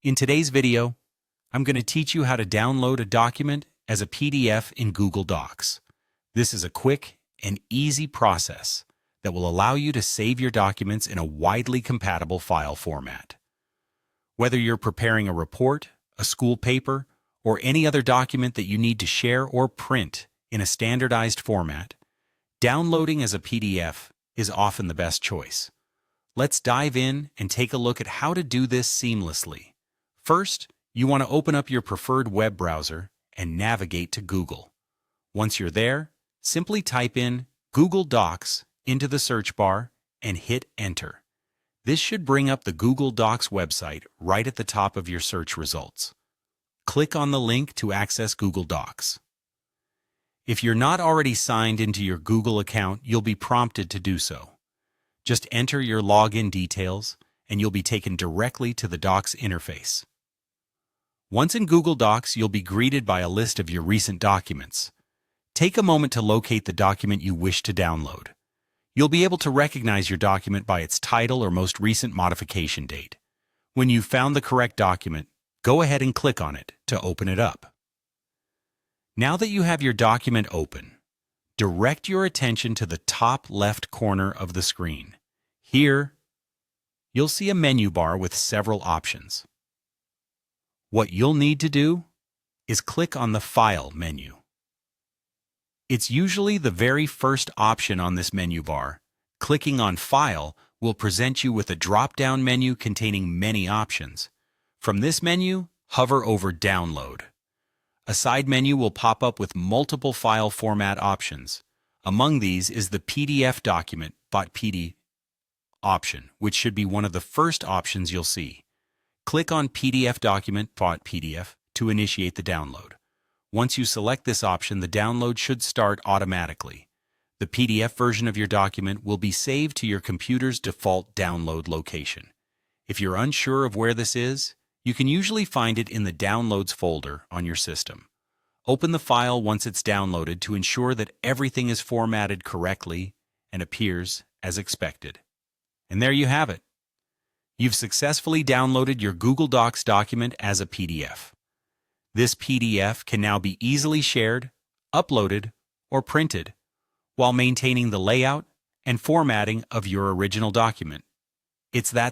In today's video, I'm going to teach you how to download a document as a PDF in Google Docs. This is a quick and easy process that will allow you to save your documents in a widely compatible file format. Whether you're preparing a report, a school paper, or any other document that you need to share or print in a standardized format, downloading as a PDF is often the best choice. Let's dive in and take a look at how to do this seamlessly. First, you want to open up your preferred web browser and navigate to Google. Once you're there, simply type in Google Docs into the search bar and hit Enter. This should bring up the Google Docs website right at the top of your search results. Click on the link to access Google Docs. If you're not already signed into your Google account, you'll be prompted to do so. Just enter your login details and you'll be taken directly to the Docs interface. Once in Google Docs, you'll be greeted by a list of your recent documents. Take a moment to locate the document you wish to download. You'll be able to recognize your document by its title or most recent modification date. When you've found the correct document, go ahead and click on it to open it up. Now that you have your document open, direct your attention to the top left corner of the screen. Here, you'll see a menu bar with several options. What you'll need to do is click on the File menu. It's usually the very first option on this menu bar. Clicking on File will present you with a drop-down menu containing many options. From this menu, hover over Download. A side menu will pop up with multiple file format options. Among these is the PDF document .pd option, which should be one of the first options you'll see. Click on PDF document .pdf to initiate the download. Once you select this option, the download should start automatically. The PDF version of your document will be saved to your computer's default download location. If you're unsure of where this is, you can usually find it in the Downloads folder on your system. Open the file once it's downloaded to ensure that everything is formatted correctly and appears as expected. And there you have it. You've successfully downloaded your Google Docs document as a PDF. This PDF can now be easily shared, uploaded, or printed while maintaining the layout and formatting of your original document. It's that